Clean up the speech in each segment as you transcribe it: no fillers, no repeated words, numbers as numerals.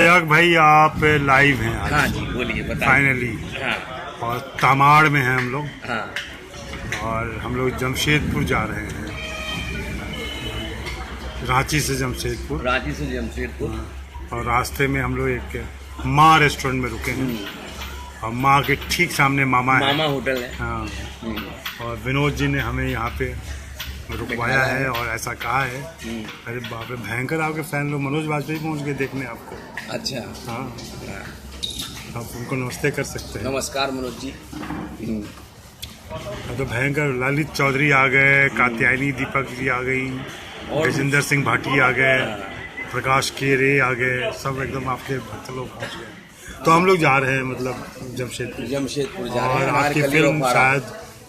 प्रयाग भाई आप लाइव हैं आज? हाँ जी, बोलिए, बताइए। फाइनली। हाँ। और तमाड़ में हैं हम लोग। हाँ। और हम लोग जमशेदपुर जा रहे हैं, रांची से जमशेदपुर। रांची से जमशेदपुर। और रास्ते में हम लोग एक माँ रेस्टोरेंट में रुके हैं, और माँ के ठीक सामने मामा है। मामा होटल है। हाँ। और विनोद जी ने हमें यहाँ पे रुकवाया है और ऐसा कहा है, अरे बाप रे, भयंकर आपके फैन लोग मनोज वाजपेयी पहुँच गए देखने आपको। अच्छा। हाँ, आप उनको नमस्ते कर सकते हैं। नमस्कार मनोज जी। तो भयंकर ललित चौधरी आ गए, कात्यायनी दीपक जी आ गई, गजेंद्र सिंह भाटी आ गए, प्रकाश केरे आ गए, सब एकदम आपके भक्त लोग पहुँच गए। तो हम लोग जा रहे हैं मतलब जमशेदपुर जा रहे और हैं। आपकी फिल्म शायद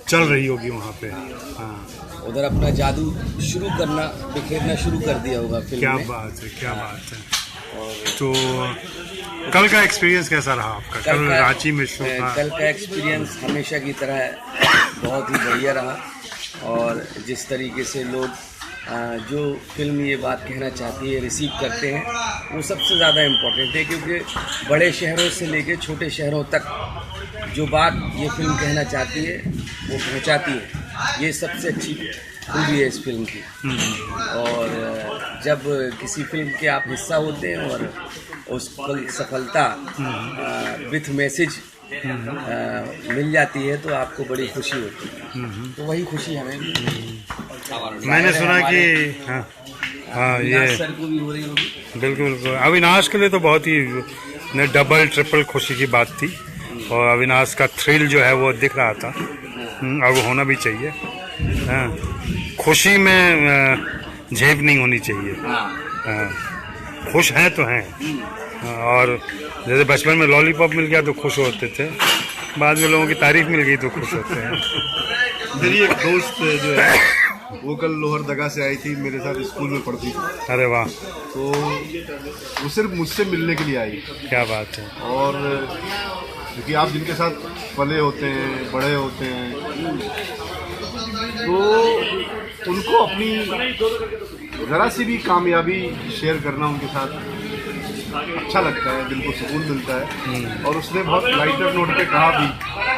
चल रही होगी वहाँ पे। हाँ, उधर अपना जादू शुरू करना, बिखेरना शुरू कर दिया होगा फिल्म क्या में। बात है, क्या बात है। और तो कल का एक्सपीरियंस कैसा रहा आपका? कल रांची में शो था। कल का एक्सपीरियंस हमेशा की तरह बहुत ही बढ़िया रहा। और जिस तरीके से लोग जो फिल्म ये बात कहना चाहती है रिसीव करते हैं, वो सबसे ज़्यादा इम्पोर्टेंट है, क्योंकि बड़े शहरों से लेकर छोटे शहरों तक जो बात ये फिल्म कहना चाहती है वो पहुंचाती है। ये सबसे अच्छी खूबी है इस फिल्म की। और जब किसी फिल्म के आप हिस्सा होते हैं और उस सफलता विथ मैसेज मिल जाती है तो आपको बड़ी खुशी होती है। तो वही खुशी हमें भी। मैंने सुना कि हाँ ये सर को भी हो रही होगी। बिल्कुल, अविनाश के लिए तो बहुत ही डबल ट्रिपल खुशी की बात थी। और अविनाश का थ्रिल जो है वो दिख रहा था, और वो होना भी चाहिए। हाँ, खुशी में झेप नहीं होनी चाहिए। हाँ, खुश हैं तो हैं। और जैसे बचपन में लॉलीपॉप मिल गया तो खुश होते थे, बाद में लोगों की तारीफ मिल गई तो खुश होते हैं। मेरी एक दोस्त जो है वो कल लोहरदगा से आई थी, मेरे साथ स्कूल में पढ़ती थी। अरे वाह, तो वो सिर्फ मुझसे मिलने के लिए आई। क्या बात है। और क्योंकि आप जिनके साथ पले होते हैं, बड़े होते हैं, तो उनको अपनी ज़रा सी भी कामयाबी शेयर करना उनके साथ अच्छा लगता है, दिल को सुकून मिलता है। और उसने बहुत लाइटर नोट पे कहा भी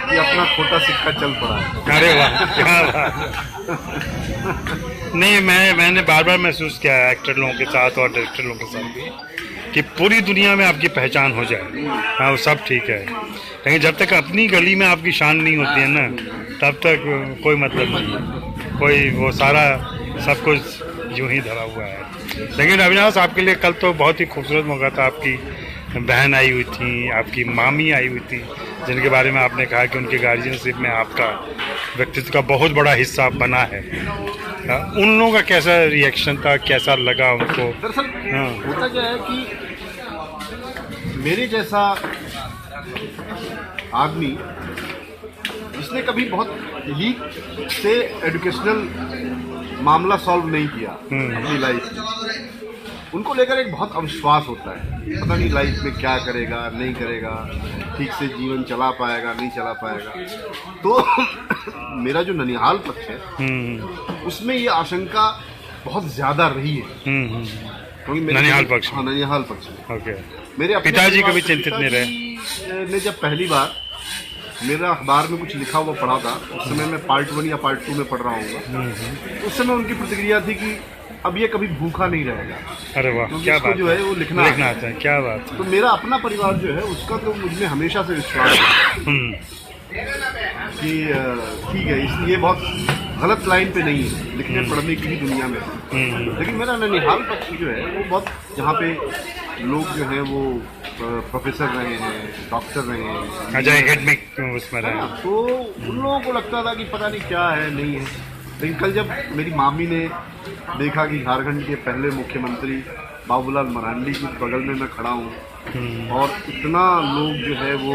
कि अपना खोटा सिक्का चल पड़ा है। अरे वाह, क्या बात। नहीं, मैंने बार बार महसूस किया है एक्टर लोगों के साथ और डायरेक्टर लोगों के साथ भी कि पूरी दुनिया में आपकी पहचान हो जाए। हाँ, वो सब ठीक है, लेकिन जब तक अपनी गली में आपकी शान नहीं होती है ना, तब तक कोई मतलब नहीं है। कोई वो सारा सब कुछ यूं ही धरा हुआ है। लेकिन अविनाश, आपके लिए कल तो बहुत ही खूबसूरत मौका था। आपकी बहन आई हुई थी, आपकी मामी आई हुई थी, जिनके बारे में आपने कहा कि उनके गार्जियनशिप में आपका व्यक्तित्व का बहुत बड़ा हिस्सा बना है। उन लोगों का कैसा रिएक्शन था, कैसा लगा उनको? दरअसल होता क्या है कि मेरे जैसा आदमी जिसने कभी बहुत लीक से एजुकेशनल मामला सॉल्व नहीं किया अपनी लाइफ में, उनको लेकर एक बहुत अविश्वास होता है। पता नहीं लाइफ में क्या करेगा, नहीं करेगा, ठीक से जीवन चला पाएगा, नहीं चला पाएगा। तो मेरा जो ननिहाल पक्ष है उसमें ये आशंका बहुत ज्यादा रही है। क्योंकि ननिहाल पक्ष? हाँ, ननिहाल पक्ष में। ओके। मेरे पिताजी कभी चिंतित नहीं रहे? ने जब पहली बार मेरा अखबार में कुछ लिखा हुआ पढ़ा था, उस समय मैं पार्ट 1 या पार्ट 2 में पढ़ रहा हूँ, उस समय उनकी प्रतिक्रिया थी कि अब ये कभी भूखा नहीं रहेगा। अरे वाह, क्या बात जो है वो लिखना आता है। क्या बात है। तो मेरा अपना परिवार जो है उसका तो मुझमें हमेशा से विश्वास है कि ठीक है, इसलिए बहुत गलत लाइन पे नहीं है, लिखने पढ़ने की ही दुनिया में। लेकिन मेरा ननिहाल पक्ष जो है वो बहुत, यहाँ पे लोग जो हैं वो प्रोफेसर रहे हैं, डॉक्टर रहे हैं, एकेडमिक उसमें रहे, तो उन लोगों को लगता था कि पता नहीं क्या है, नहीं है। लेकिन कल जब मेरी मामी ने देखा कि झारखंड के पहले मुख्यमंत्री बाबूलाल मरांडी के बगल में मैं खड़ा हूँ और इतना लोग जो है वो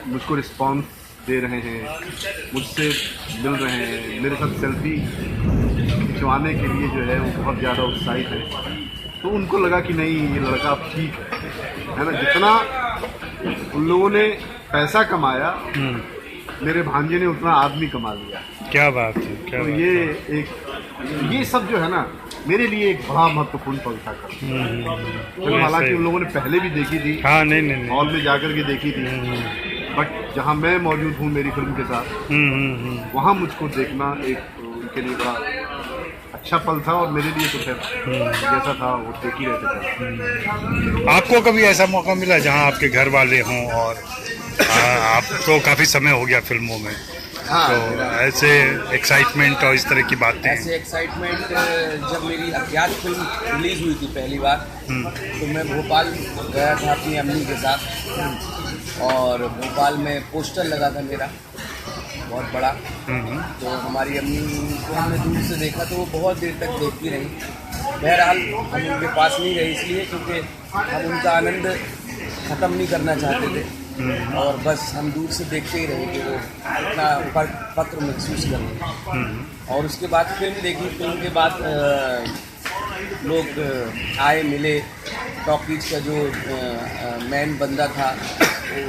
मुझको रिस्पांस दे रहे हैं, मुझसे मिल रहे हैं, मेरे साथ सेल्फी खिंचवाने के लिए जो है वो बहुत ज़्यादा उत्साहित है, तो उनको लगा कि नहीं, ये लड़का अब ठीक है ना। जितना उन लोगों ने पैसा कमाया, मेरे भांजे ने उतना आदमी कमा लिया। क्या बात है, क्या तो बात ये है। एक ये सब जो है ना मेरे लिए एक बड़ा महत्वपूर्ण पल था कल। फिल्म हालांकि सही। उन लोगों ने पहले भी देखी थी, हाँ नहीं नहीं नहीं। हॉल में जाकर के देखी थी, बट जहाँ मैं मौजूद हूँ मेरी फिल्म के साथ, वहाँ मुझको देखना एक उनके लिए बड़ा अच्छा पल था। और मेरे लिए तो फिर जैसा था वो देख ही रहते थे। आपको कभी ऐसा मौका मिला जहाँ आपके घर वाले हों और आप तो काफ़ी समय हो गया फिल्मों में, हाँ, तो ऐसे एक्साइटमेंट और इस तरह की बातें? ऐसे एक्साइटमेंट जब मेरी अज्ञात फिल्म रिलीज हुई थी पहली बार, तो मैं भोपाल गया था अपनी अम्मी के साथ, और भोपाल में पोस्टर लगा था मेरा बहुत बड़ा। तो हमारी अम्मी को हमने दूर से देखा तो वो बहुत देर तक देखती रही। बहरहाल हम उनके पास नहीं गए इसलिए क्योंकि हम उनका आनंद ख़त्म नहीं करना चाहते थे, और बस हम दूर से देखते ही रहे कि वो इतना फक्र महसूस कर रहे। और उसके बाद फिल्म देखी। फिल्म के बाद लोग आए मिले। टॉकीज का जो मैन बंदा था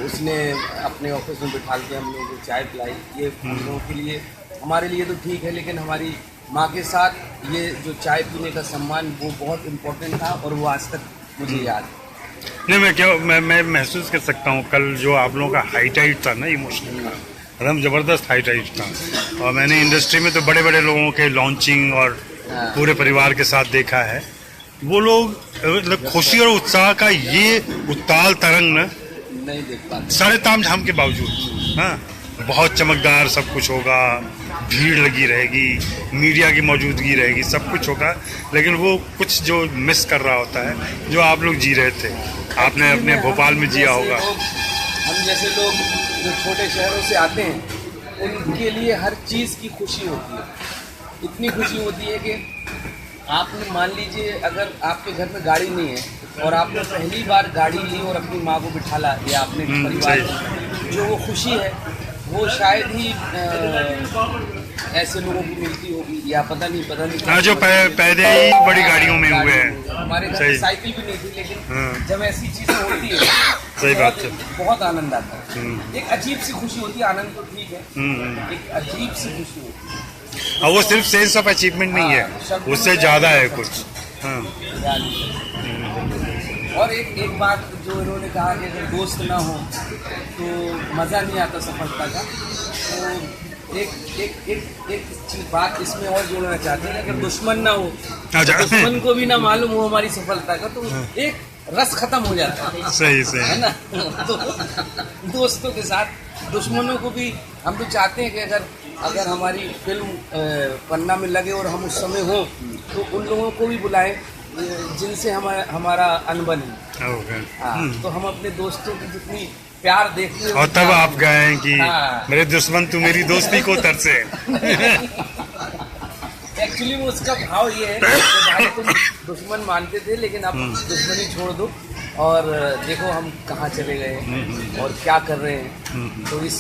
उसने अपने ऑफिस में बिठा के हम लोगों को चाय पिलाई। ये हम लोगों के लिए, हमारे लिए तो ठीक है, लेकिन हमारी माँ के साथ ये जो चाय पीने का सम्मान वो बहुत इम्पोर्टेंट था, और वो आज तक मुझे याद है। नहीं, मैं महसूस कर सकता हूँ कल जो आप लोगों का हाईटाइट था ना, इमोशनल का एकदम ज़बरदस्त हाईटाइट था। और मैंने इंडस्ट्री में तो बड़े बड़े लोगों के लॉन्चिंग और पूरे परिवार के साथ देखा है। वो लोग मतलब खुशी और उत्साह का ये उत्ताल तरंग न नहीं देख पाते। सारे तामझाम के बावजूद, हाँ, बहुत चमकदार सब कुछ होगा, भीड़ लगी रहेगी, मीडिया की मौजूदगी रहेगी, सब कुछ होगा, लेकिन वो कुछ जो मिस कर रहा होता है जो आप लोग जी रहे थे। आपने अपने भोपाल में जिया होगा। हम जैसे लोग जो छोटे शहरों से आते हैं उनके लिए हर चीज़ की खुशी होती है। इतनी खुशी होती है कि आपने मान लीजिए अगर आपके घर में गाड़ी नहीं है और आपने पहली बार गाड़ी ली और अपनी माँ को बिठाला या अपने परिवार में, जो वो खुशी है वो शायद ही ऐसे लोगों को मिलती होगी, या पता नहीं हाँ, जो पैदे ही बड़ी गाड़ियों में हुए हैं। हमारे घर में साइकिल भी नहीं थी, लेकिन जब ऐसी चीज़ें होती है सही बात है, बहुत आनंद आता है। एक अजीब सी खुशी होती है। आनंद तो ठीक है, एक अजीब सी खुशी होती है। और वो सिर्फ सेंस ऑफ अचीवमेंट नहीं है, उससे ज़्यादा है कुछ। हाँ। और एक बात जो इन्होंने कहा कि अगर दोस्त ना हो तो मज़ा नहीं आता सफलता का, तो एक चीज बात इसमें और जोड़ना चाहते हैं, अगर दुश्मन ना हो, दुश्मन को भी ना मालूम हो हमारी सफलता का, तो एक रस खत्म हो जाता है। सही है ना। तो दोस्तों के साथ दुश्मनों को भी हम तो चाहते हैं कि अगर हमारी फिल्म पन्ना में लगे और हम उस समय हो तो उन लोगों को भी बुलाएं जिनसे हमारा अनबन है। हाँ, तो हम अपने दोस्तों की जितनी प्यार देखते हैं, और तब आप गए कि हाँ। मेरे दुश्मन तू मेरी दोस्ती को तरसे। एक्चुअली वो उसका भाव ये है कि भाई तुम दुश्मन मानते थे लेकिन अब दुश्मनी छोड़ दो और देखो हम कहाँ चले गए और क्या कर रहे हैं, तो इस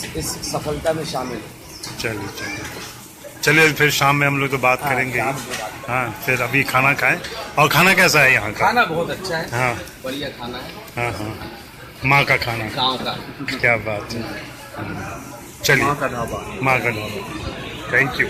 सफलता में शामिल हो। चलिए फिर शाम में हम लोग तो बात करेंगे। हाँ, फिर अभी खाना खाएं। और खाना कैसा है यहाँ का? खाना बहुत अच्छा है। हाँ, बढ़िया खाना है। हाँ हाँ, माँ का खाना, गाँव का। क्या बात है। चलिए, माँ का ढाबा। माँ का ढाबा। Thank you.